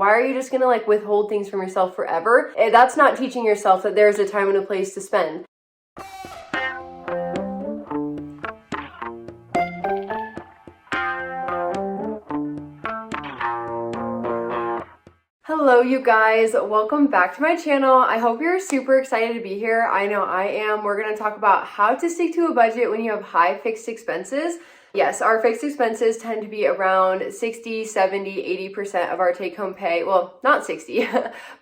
Why are you just gonna like withhold things from yourself forever? That's not teaching yourself that there's a time and a place to spend. Hello you guys, welcome back to my channel. I hope you're super excited to be here. I know I am. We're gonna talk about how to stick to a budget when you have high fixed expenses. Yes, our fixed expenses tend to be around 60, 70, 80% of our take-home pay. Well, not 60,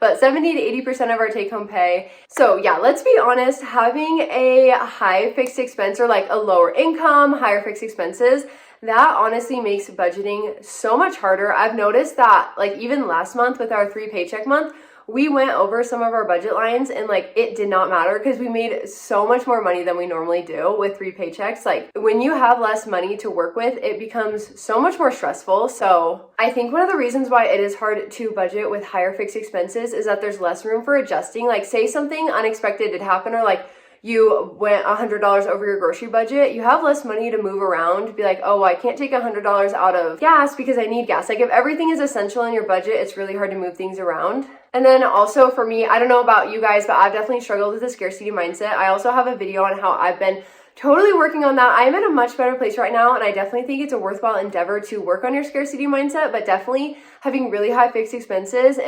but 70 to 80% of our take-home pay. So yeah, let's be honest, having a high fixed expense or like a lower income, higher fixed expenses, that honestly makes budgeting so much harder. I've noticed that like even last month with our 3 paycheck month, we went over some of our budget lines and like it did not matter because we made so much more money than we normally do with 3 paychecks. Like when you have less money to work with, it becomes so much more stressful. So I think one of the reasons why it is hard to budget with higher fixed expenses is that there's less room for adjusting. Like say something unexpected did happen or like you went $100 over your grocery budget, you have less money to move around, be like, oh, I can't take $100 out of gas because I need gas. Like if everything is essential in your budget, it's really hard to move things around. And then also for me, I don't know about you guys, but I've definitely struggled with the scarcity mindset. I also have a video on how I've been totally working on that. I'm in a much better place right now, and I definitely think it's a worthwhile endeavor to work on your scarcity mindset, but definitely having really high fixed expenses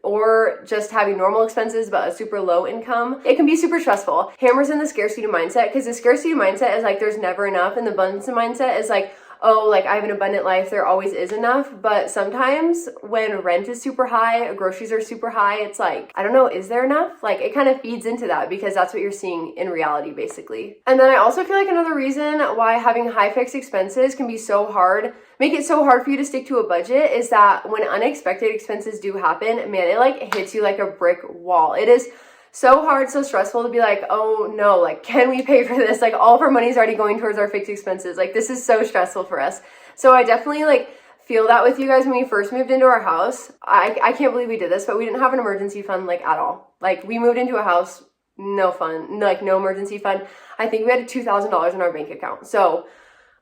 or just having normal expenses but a super low income, it can be super stressful. Hammers in the scarcity mindset, because the scarcity mindset is like there's never enough, and the abundance mindset is like, oh, like I have an abundant life, there always is enough. But sometimes when rent is super high, groceries are super high, it's like, I don't know, is there enough? Like it kind of feeds into that because that's what you're seeing in reality basically. And then I also feel like another reason why having high fixed expenses can be so hard, make it so hard for you to stick to a budget, is that when unexpected expenses do happen, man, it like hits you like a brick wall. It is so hard, so stressful to be like, oh no, like, can we pay for this? Like all of our money's already going towards our fixed expenses. Like this is so stressful for us. So I definitely like feel that with you guys. When we first moved into our house, I can't believe we did this, but we didn't have an emergency fund like at all. Like we moved into a house, no fun, like no emergency fund. I think we had $2,000 in our bank account. So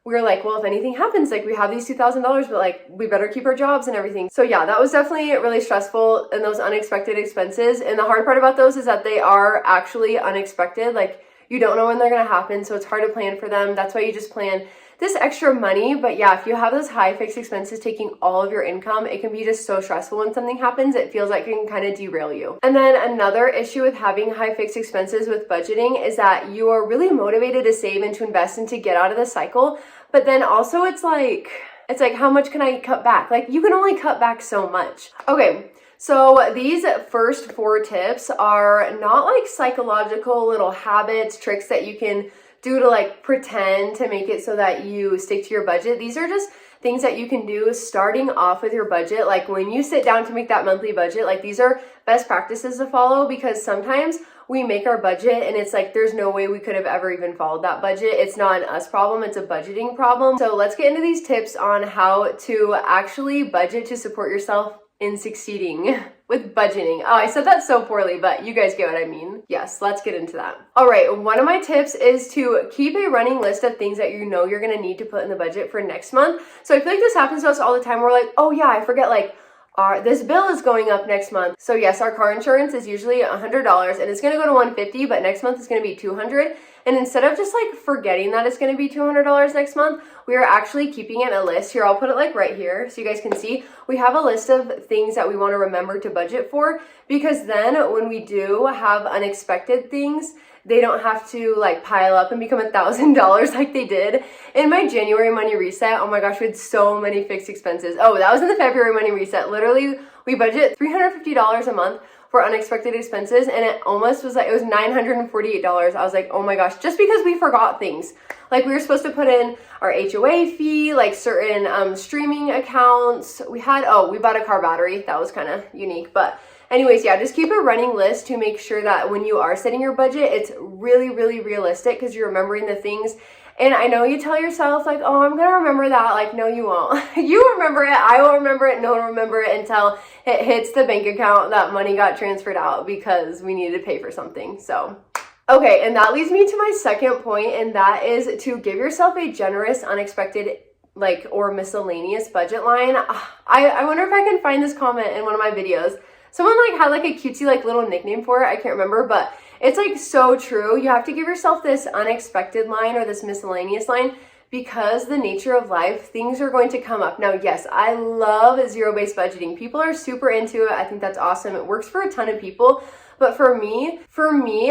we were like, well, if anything happens, like we have these $2,000, but like we better keep our jobs and everything. So yeah, that was definitely really stressful, and those unexpected expenses. And the hard part about those is that they are actually unexpected. Like you don't know when they're gonna happen, so it's hard to plan for them. That's why you just plan this extra money. But yeah, if you have those high fixed expenses taking all of your income, it can be just so stressful when something happens. It feels like it can kind of derail you. And then another issue with having high fixed expenses with budgeting is that you are really motivated to save and to invest and to get out of the cycle. But then also it's like how much can I cut back? Like you can only cut back so much. Okay. So these first 4 tips are not like psychological little habits, tricks that you can do to like pretend to make it so that you stick to your budget. These are just things that you can do starting off with your budget. Like when you sit down to make that monthly budget, like these are best practices to follow, because sometimes we make our budget and it's like there's no way we could have ever even followed that budget. It's not an us problem, it's a budgeting problem. So let's get into these tips on how to actually budget to support yourself in succeeding with budgeting. Oh, I said that so poorly, but you guys get what I mean. Yes, let's get into that. All right, one of my tips is to keep a running list of things that you know you're gonna need to put in the budget for next month. So I feel like this happens to us all the time. We're like, oh yeah, I forget, like this bill is going up next month. So yes, our car insurance is usually $100 and it's gonna go to $150, but next month it's gonna be $200. And instead of just like forgetting that it's gonna be $200 next month, we are actually keeping it in a list. Here, I'll put it like right here so you guys can see. We have a list of things that we wanna remember to budget for, because then when we do have unexpected things, they don't have to like pile up and become $1,000 like they did in my January money reset. Oh my gosh, we had so many fixed expenses. Oh, that was in the February money reset. Literally, we budget $350 a month for unexpected expenses, and it almost was like, it was $948. I was like, oh my gosh, just because we forgot things. Like we were supposed to put in our HOA fee, like certain streaming accounts. We bought a car battery. That was kind of unique, but anyways, yeah, just keep a running list to make sure that when you are setting your budget, it's really, really realistic, because you're remembering the things. And I know you tell yourself like, oh, I'm gonna remember that. Like, no, you won't. You remember it, I won't remember it, no one will remember it until it hits the bank account that money got transferred out because we needed to pay for something. So okay, and that leads me to my second point, and that is to give yourself a generous, unexpected like, or miscellaneous budget line. I wonder if I can find this comment in one of my videos. Someone like had like a cutesy like little nickname for it. I can't remember, but it's like so true. You have to give yourself this unexpected line or this miscellaneous line, because the nature of life, things are going to come up. Now, yes, I love zero-based budgeting. People are super into it. I think that's awesome. It works for a ton of people. But for me,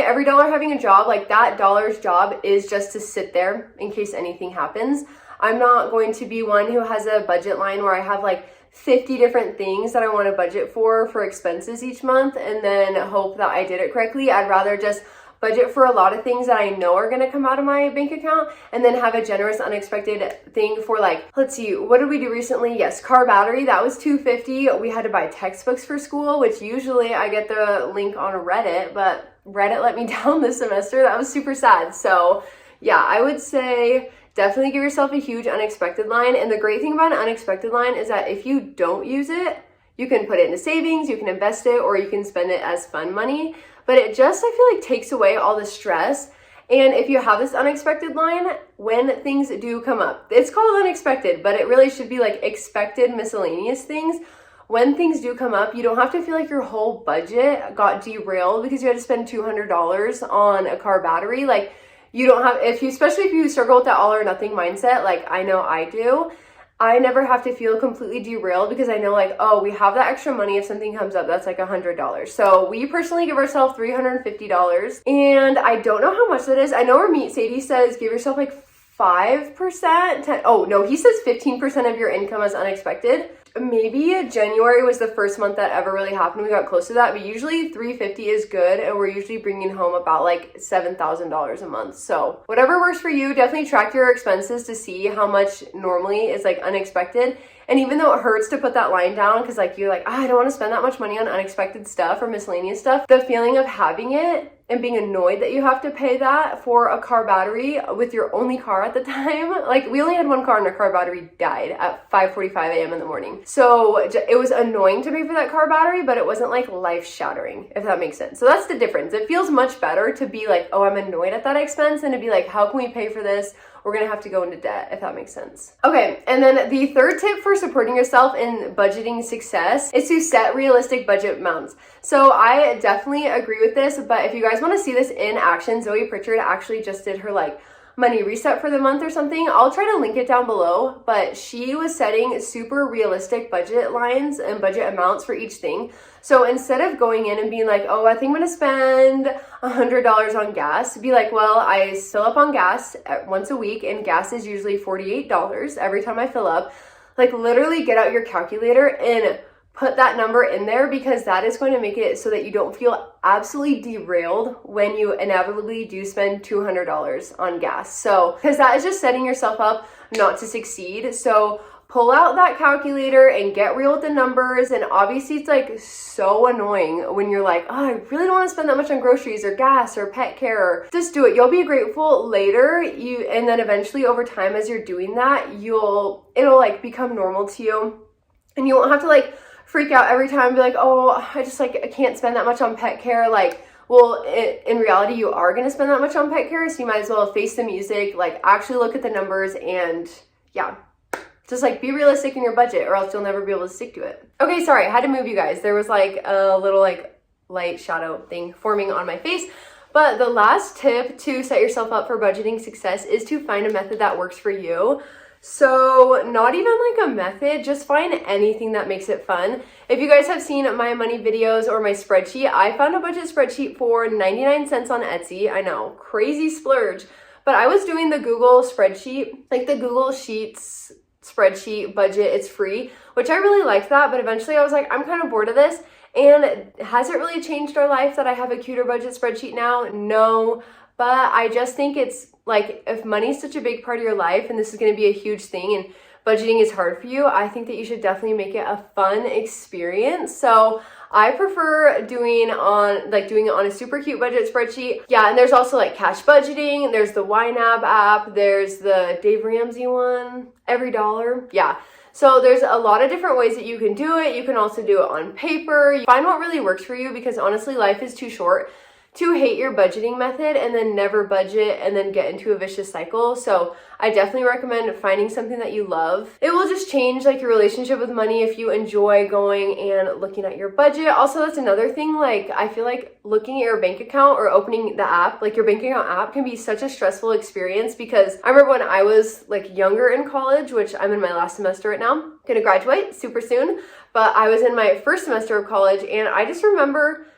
every dollar having a job, like that dollar's job is just to sit there in case anything happens. I'm not going to be one who has a budget line where I have like 50 different things that I want to budget for expenses each month and then hope that I did it correctly. I'd rather just budget for a lot of things that I know are going to come out of my bank account and then have a generous unexpected thing for, like, let's see, what did we do recently? Yes, car battery, that was $250. We had to buy textbooks for school, which usually I get the link on Reddit, but Reddit let me down this semester. That was super sad. So yeah, I would say definitely give yourself a huge unexpected line. And the great thing about an unexpected line is that if you don't use it, you can put it into savings, you can invest it, or you can spend it as fun money. But it just, I feel like, takes away all the stress. And if you have this unexpected line, when things do come up, it's called unexpected, but it really should be like expected miscellaneous things. When things do come up, you don't have to feel like your whole budget got derailed because you had to spend $200 on a car battery. Like, you don't have, especially if you struggle with that all or nothing mindset, like I know I do, I never have to feel completely derailed because I know, like, oh, we have that extra money if something comes up that's like $100. So we personally give ourselves $350, and I don't know how much that is. I know our meet Sadie says give yourself like 5%, 10, oh no, he says 15% of your income is unexpected. Maybe January was the first month that ever really happened. We got close to that, but usually $350 is good, and we're usually bringing home about like $7,000 a month. So whatever works for you, definitely track your expenses to see how much normally is like unexpected. And even though it hurts to put that line down because like you're like, I don't want to spend that much money on unexpected stuff or miscellaneous stuff, the feeling of having it and being annoyed that you have to pay that for a car battery with your only car at the time. Like, we only had one car and our car battery died at 5:45 a.m. in the morning. So it was annoying to pay for that car battery, but it wasn't like life shattering, if that makes sense. So that's the difference. It feels much better to be like, oh, I'm annoyed at that expense, than to be like, how can we pay for this? We're gonna have to go into debt, if that makes sense. Okay, and then the third tip for supporting yourself in budgeting success is to set realistic budget amounts. So I definitely agree with this, but if you guys wanna see this in action, Zoe Pritchard actually just did her like money reset for the month or something. I'll try to link it down below, but she was setting super realistic budget lines and budget amounts for each thing. So instead of going in and being like, oh, I think I'm gonna spend $100 on gas, be like, well, I fill up on gas once a week, and gas is usually $48 every time I fill up. Like, literally get out your calculator and put that number in there, because that is going to make it so that you don't feel absolutely derailed when you inevitably do spend $200 on gas. So, because that is just setting yourself up not to succeed. So pull out that calculator and get real with the numbers. And obviously it's like so annoying when you're like, oh, I really don't want to spend that much on groceries or gas or pet care. Just do it. You'll be grateful later. And then eventually over time, as you're doing that, it'll like become normal to you, and you won't have to like freak out every time and be like, oh, I can't spend that much on pet care. Like, well, in reality, you are going to spend that much on pet care, so you might as well face the music, like actually look at the numbers, and yeah, just like be realistic in your budget, or else you'll never be able to stick to it. Okay, sorry, I had to move you guys. There was like a little like light shadow thing forming on my face. But the last tip to set yourself up for budgeting success is to find a method that works for you. So not even like a method, just find anything that makes it fun. If you guys have seen my money videos or my spreadsheet, I found a budget spreadsheet for 99 cents on Etsy. I know, crazy splurge. But I was doing the Google spreadsheet, like the Google Sheets spreadsheet budget. It's free, which I really liked that. But eventually I was like, I'm kind of bored of this. And has it really changed our life that I have a cuter budget spreadsheet now? No. But I just think it's like, if money is such a big part of your life and this is going to be a huge thing and budgeting is hard for you, I think that you should definitely make it a fun experience. So I prefer doing it on a super cute budget spreadsheet. Yeah, and there's also like cash budgeting. There's the YNAB app. There's the Dave Ramsey one, Every Dollar. Yeah. So there's a lot of different ways that you can do it. You can also do it on paper. Find what really works for you, because honestly, life is too short to hate your budgeting method and then never budget and then get into a vicious cycle. So I definitely recommend finding something that you love. It will just change like your relationship with money if you enjoy going and looking at your budget. Also, that's another thing, like I feel like looking at your bank account or opening the app, like your bank account app, can be such a stressful experience, because I remember when I was like younger in college, which I'm in my last semester right now, gonna graduate super soon, but I was in my first semester of college, and I just remember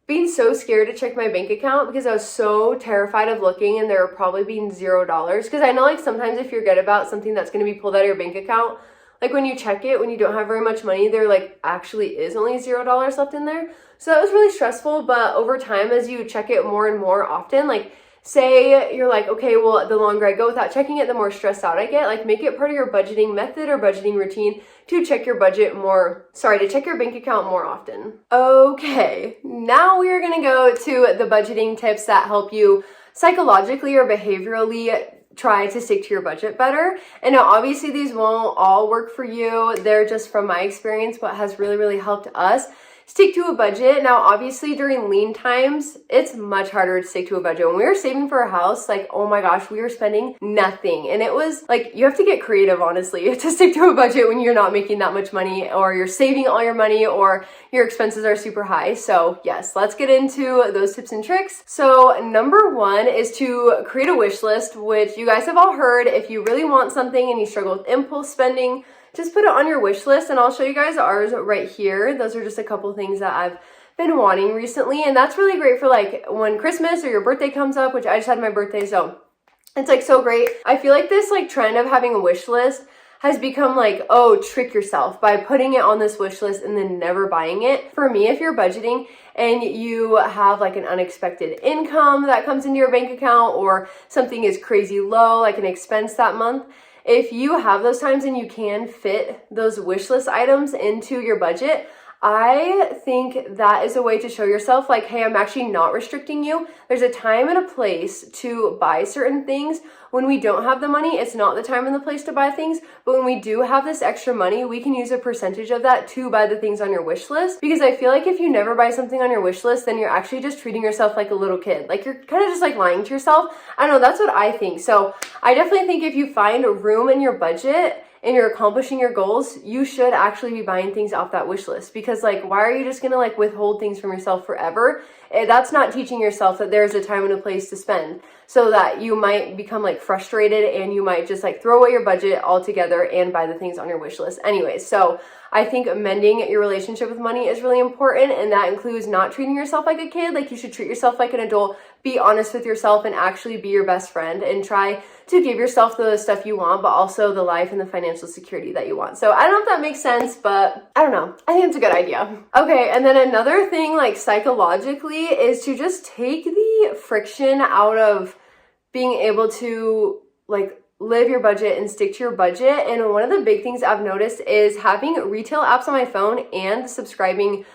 being so scared to check my bank account because I was so terrified of looking and there probably being $0. Because I know like sometimes if you forget about something that's going to be pulled out of your bank account, like when you check it, when you don't have very much money, there like actually is only $0 left in there. So that was really stressful. But over time, as you check it more and more often, like say you're like, okay, well, the longer I go without checking it, the more stressed out I get. Like make it part of your budgeting method or budgeting routine to check your to check your bank account more often. Okay, now we are gonna go to the budgeting tips that help you psychologically or behaviorally try to stick to your budget better. And now obviously these won't all work for you. They're just from my experience what has really, really helped us stick to a budget. Now, obviously during lean times, it's much harder to stick to a budget. When we were saving for a house, like, oh my gosh, we were spending nothing. And it was like, you have to get creative, honestly, to stick to a budget when you're not making that much money, or you're saving all your money, or your expenses are super high. So yes, let's get into those tips and tricks. So number one is to create a wish list, which you guys have all heard. If you really want something and you struggle with impulse spending, just put it on your wish list, and I'll show you guys ours right here. Those are just a couple things that I've been wanting recently, and that's really great for like when Christmas or your birthday comes up, which I just had my birthday, so it's like so great. I feel like this like trend of having a wish list has become like, oh, trick yourself by putting it on this wish list and then never buying it. For me, if you're budgeting and you have like an unexpected income that comes into your bank account, or something is crazy low, like an expense that month, if you have those times and you can fit those wish list items into your budget, I think that is a way to show yourself like, hey, I'm actually not restricting you. There's a time and a place to buy certain things. When we don't have the money, it's not the time and the place to buy things. But when we do have this extra money, we can use a percentage of that to buy the things on your wish list. Because I feel like if you never buy something on your wish list, then you're actually just treating yourself like a little kid. Like you're kind of just like lying to yourself. I don't know, that's what I think. So I definitely think if you find room in your budget and you're accomplishing your goals, you should actually be buying things off that wish list. Because like, why are you just gonna like withhold things from yourself forever? That's not teaching yourself that there's a time and a place to spend, so that you might become like frustrated and you might just like throw away your budget altogether and buy the things on your wish list anyways. So I think mending your relationship with money is really important, and that includes not treating yourself like a kid. Like you should treat yourself like an adult, be honest with yourself, and actually be your best friend, and try to give yourself the stuff you want, but also the life and the financial security that you want. So I don't know if that makes sense, but I don't know. I think it's a good idea. Okay, and then another thing like psychologically is to just take the friction out of being able to like live your budget and stick to your budget. And one of the big things I've noticed is having retail apps on my phone and subscribing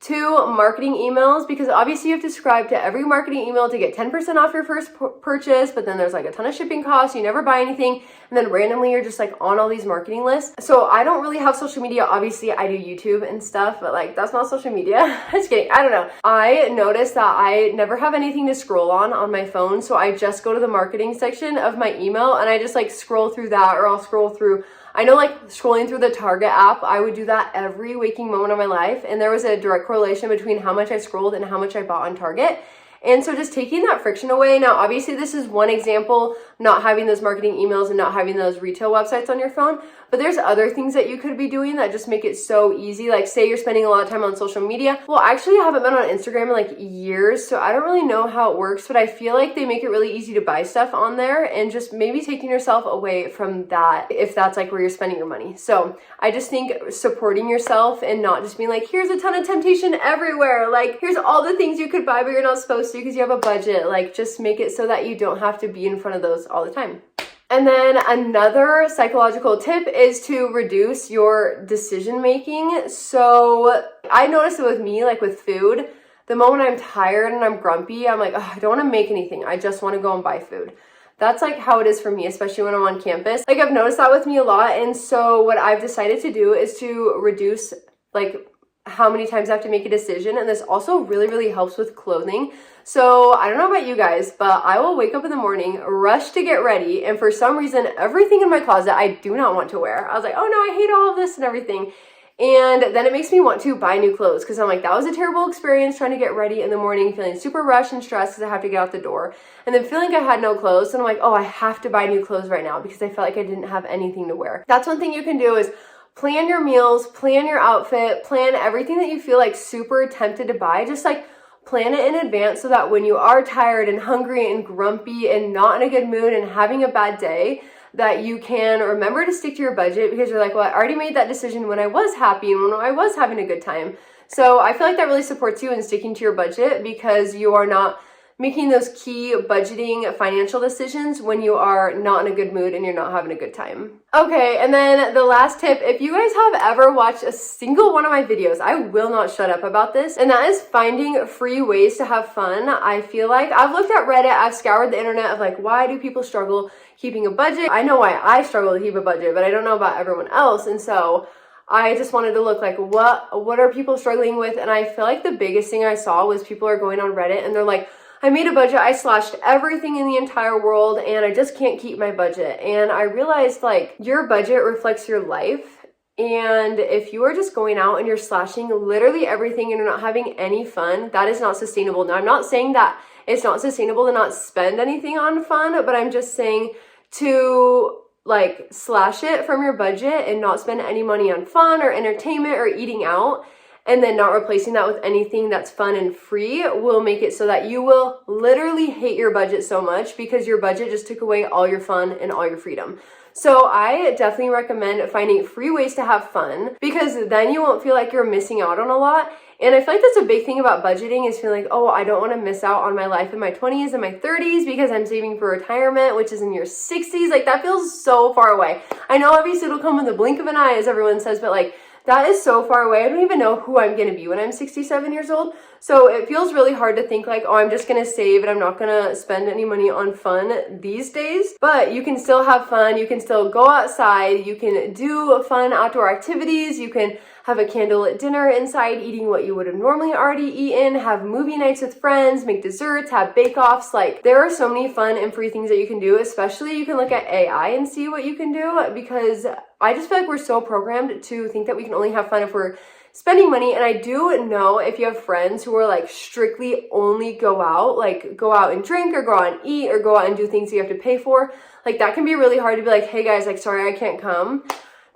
to marketing emails, because obviously you have to subscribe to every marketing email to get 10% off your first purchase, but then there's like a ton of shipping costs, you never buy anything, and then randomly you're just like on all these marketing lists. So I don't really have social media. Obviously I do YouTube and stuff, but like that's not social media. Just kidding. I don't know. I noticed that I never have anything to scroll on my phone, so I just go to the marketing section of my email and I just like scroll through that, or I'll scroll through, I know like scrolling through the Target app, I would do that every waking moment of my life. And there was a direct correlation between how much I scrolled and how much I bought on Target. And so just taking that friction away. Now, obviously this is one example, not having those marketing emails and not having those retail websites on your phone, but there's other things that you could be doing that just make it so easy. Like say you're spending a lot of time on social media. Well, actually I haven't been on Instagram in like years, so I don't really know how it works, but I feel like they make it really easy to buy stuff on there, and just maybe taking yourself away from that if that's like where you're spending your money. So I just think supporting yourself and not just being like, here's a ton of temptation everywhere. Like here's all the things you could buy, but you're not supposed to because you have a budget. Like just make it so that you don't have to be in front of those all the time. And then another psychological tip is to reduce your decision making. So I noticed it with me, like with food, the moment I'm tired and I'm grumpy, I'm like, oh, I don't want to make anything. I just want to go and buy food. That's like how it is for me, especially when I'm on campus. Like I've noticed that with me a lot. And so what I've decided to do is to reduce like how many times I have to make a decision. And this also really, really helps with clothing. So I don't know about you guys, but I will wake up in the morning, rush to get ready, and for some reason, everything in my closet I do not want to wear. I was like, oh no, I hate all of this and everything. And then it makes me want to buy new clothes because I'm like, that was a terrible experience trying to get ready in the morning, feeling super rushed and stressed because I have to get out the door. And then feeling like I had no clothes. And I'm like, oh, I have to buy new clothes right now because I felt like I didn't have anything to wear. That's one thing you can do is plan your meals, plan your outfit, plan everything that you feel like super tempted to buy. Just like plan it in advance so that when you are tired and hungry and grumpy and not in a good mood and having a bad day, that you can remember to stick to your budget because you're like, well, I already made that decision when I was happy and when I was having a good time. So I feel like that really supports you in sticking to your budget because you are not making those key budgeting financial decisions when you are not in a good mood and you're not having a good time. Okay, and then the last tip, if you guys have ever watched a single one of my videos, I will not shut up about this, and that is finding free ways to have fun. I feel like I've looked at Reddit, I've scoured the internet of like, why do people struggle keeping a budget? I know why I struggle to keep a budget, but I don't know about everyone else, and so I just wanted to look like what are people struggling with, and I feel like the biggest thing I saw was people are going on Reddit and they're like, I made a budget, I slashed everything in the entire world, and I just can't keep my budget. And I realized like your budget reflects your life. And if you are just going out and you're slashing literally everything and you're not having any fun, that is not sustainable. Now, I'm not saying that it's not sustainable to not spend anything on fun, but I'm just saying to like slash it from your budget and not spend any money on fun or entertainment or eating out. And then not replacing that with anything that's fun and free will make it so that you will literally hate your budget so much because your budget just took away all your fun and all your freedom. So I definitely recommend finding free ways to have fun because then you won't feel like you're missing out on a lot. And I feel like that's a big thing about budgeting is feeling like, oh, I don't want to miss out on my life in my 20s and my 30s because I'm saving for retirement, which is in your 60s. Like that feels so far away. I know obviously it'll come in the blink of an eye, as everyone says, but like that is so far away. I don't even know who I'm going to be when I'm 67 years old. So it feels really hard to think like, oh, I'm just going to save and I'm not going to spend any money on fun these days. But you can still have fun. You can still go outside. You can do fun outdoor activities. You can have a candlelit dinner inside, eating what you would have normally already eaten, have movie nights with friends, make desserts, have bake-offs. Like there are so many fun and free things that you can do, especially you can look at AI and see what you can do because I just feel like we're so programmed to think that we can only have fun if we're spending money. And I do know if you have friends who are like strictly only go out and drink or go out and eat or go out and do things you have to pay for, like that can be really hard to be like, hey guys, like sorry, I can't come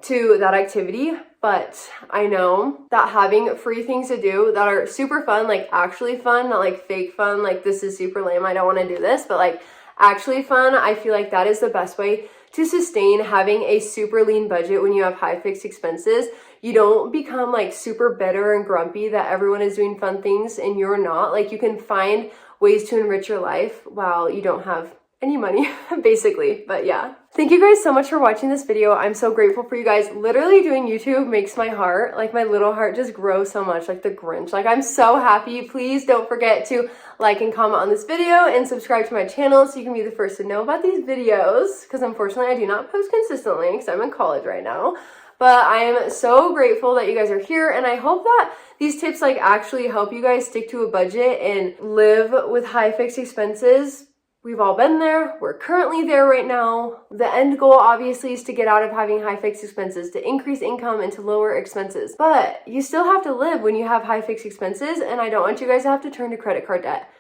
to that activity. But I know that having free things to do that are super fun, like actually fun, not like fake fun, like this is super lame, I don't want to do this, but like actually fun, I feel like that is the best way to sustain having a super lean budget when you have high fixed expenses. You don't become like super bitter and grumpy that everyone is doing fun things and you're not. Like you can find ways to enrich your life while you don't have any money, basically. But yeah, thank you guys so much for watching this video. I'm so grateful for you guys. Literally doing YouTube makes my heart, like my little heart just grow so much, like the Grinch. Like I'm so happy. Please don't forget to like and comment on this video and subscribe to my channel so you can be the first to know about these videos because unfortunately I do not post consistently because I'm in college right now. But I am so grateful that you guys are here, and I hope that these tips like actually help you guys stick to a budget and live with high fixed expenses. We've all been there. We're currently there right now. The end goal obviously is to get out of having high fixed expenses, to increase income and to lower expenses. But you still have to live when you have high fixed expenses, and I don't want you guys to have to turn to credit card debt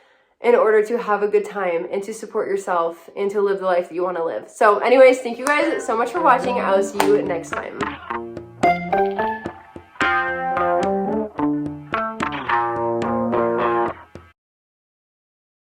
in order to have a good time and to support yourself and to live the life that you want to live. So anyways, thank you guys so much for watching. I will see you next time.